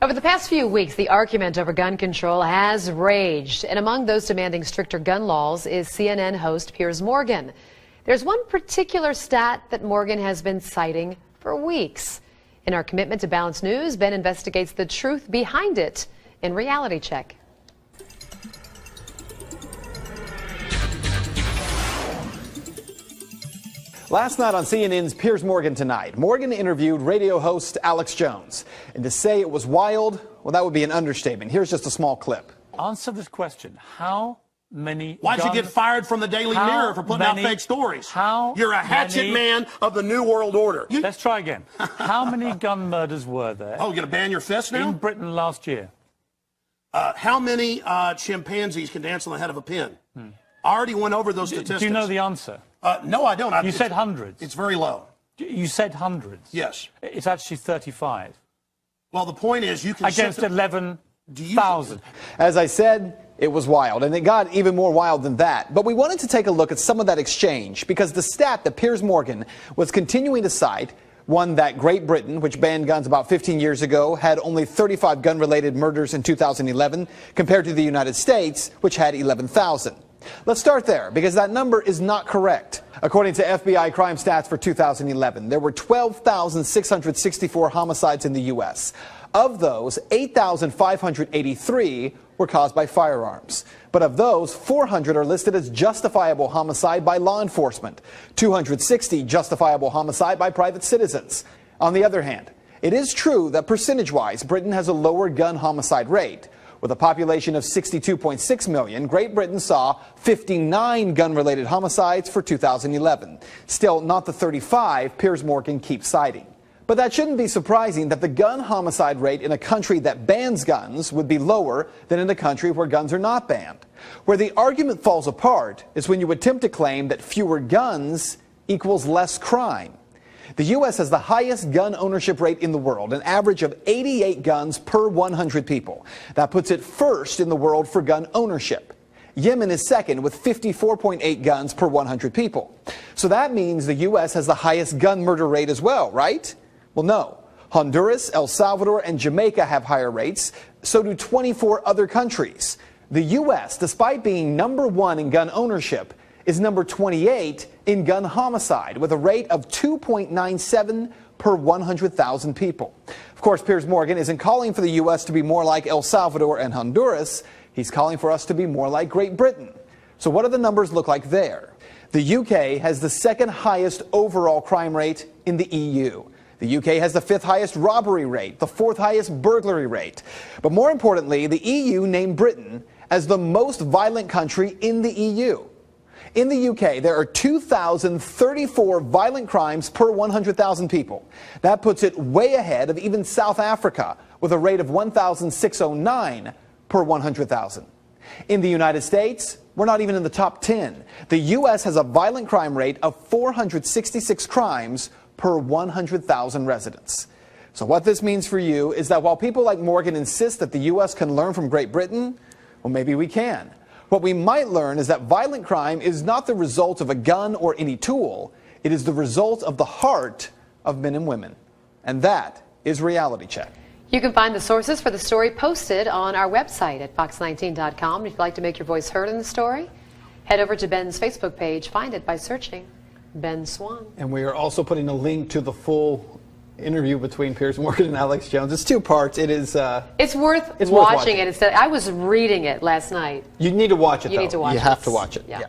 Over the past few weeks, the argument over gun control has raged. And among those demanding stricter gun laws is CNN host Piers Morgan. There's one particular stat that Morgan has been citing for weeks. In our commitment to balanced news, Ben investigates the truth behind it in Reality Check. Last night on CNN's Piers Morgan Tonight, Morgan interviewed radio host Alex Jones. And to say it was wild, well, that would be an understatement. Here's just a small clip. Answer this question. How many Why'd guns, you get fired from the Daily Mirror for putting out fake stories? You're a hatchet man of the New World Order. Let's try again. How many gun murders were there? Oh, you're going to ban your fist now? In Britain last year. How many chimpanzees can dance on the head of a pin? I already went over those statistics. Do you know the answer? No, I don't. You said hundreds. It's very low. You said hundreds. Yes. It's actually 35. Well, the point is you can... Against 11,000. As I said, it was wild, and it got even more wild than that. But we wanted to take a look at some of that exchange, because the stat that Piers Morgan was continuing to cite, one that Great Britain, which banned guns about 15 years ago, had only 35 gun-related murders in 2011, compared to the United States, which had 11,000. Let's start there, because that number is not correct. According to FBI crime stats for 2011, there were 12,664 homicides in the U.S. Of those, 8,583 were caused by firearms. But of those, 400 are listed as justifiable homicide by law enforcement, 260 justifiable homicide by private citizens. On the other hand, it is true that percentage-wise, Britain has a lower gun homicide rate. With a population of 62.6 million, Great Britain saw 59 gun-related homicides for 2011. Still not the 35 Piers Morgan keeps citing. But that shouldn't be surprising that the gun homicide rate in a country that bans guns would be lower than in a country where guns are not banned. Where the argument falls apart is when you attempt to claim that fewer guns equals less crime. The U.S. has the highest gun ownership rate in the world, an average of 88 guns per 100 people. That puts it first in the world for gun ownership. Yemen is second with 54.8 guns per 100 people. So that means the U.S. has the highest gun murder rate as well, right? Well, no. Honduras, El Salvador, and Jamaica have higher rates. So do 24 other countries. The U.S., despite being number one in gun ownership, is number 28 in gun homicide, with a rate of 2.97 per 100,000 people. Of course, Piers Morgan isn't calling for the U.S. to be more like El Salvador and Honduras. He's calling for us to be more like Great Britain. So what do the numbers look like there? The UK has the second highest overall crime rate in the EU. The UK has the fifth highest robbery rate, the fourth highest burglary rate. But more importantly, the EU named Britain as the most violent country in the EU. In the UK, there are 2,034 violent crimes per 100,000 people. That puts it way ahead of even South Africa, with a rate of 1,609 per 100,000. In the United States, we're not even in the top 10. The U.S. has a violent crime rate of 466 crimes per 100,000 residents. So what this means for you is that while people like Morgan insist that the U.S. can learn from Great Britain, well, maybe we can. What we might learn is that violent crime is not the result of a gun or any tool. It is the result of the heart of men and women. And that is Reality Check. You can find the sources for the story posted on our website at fox19.com. If you'd like to make your voice heard in the story, head over to Ben's Facebook page. Find it by searching Ben Swann. And we are also putting a link to the full interview between Piers Morgan and Alex Jones. It's two parts. It's worth watching it. I was reading it last night. You need to watch it, though. You need to watch it. You have to watch it. Yeah.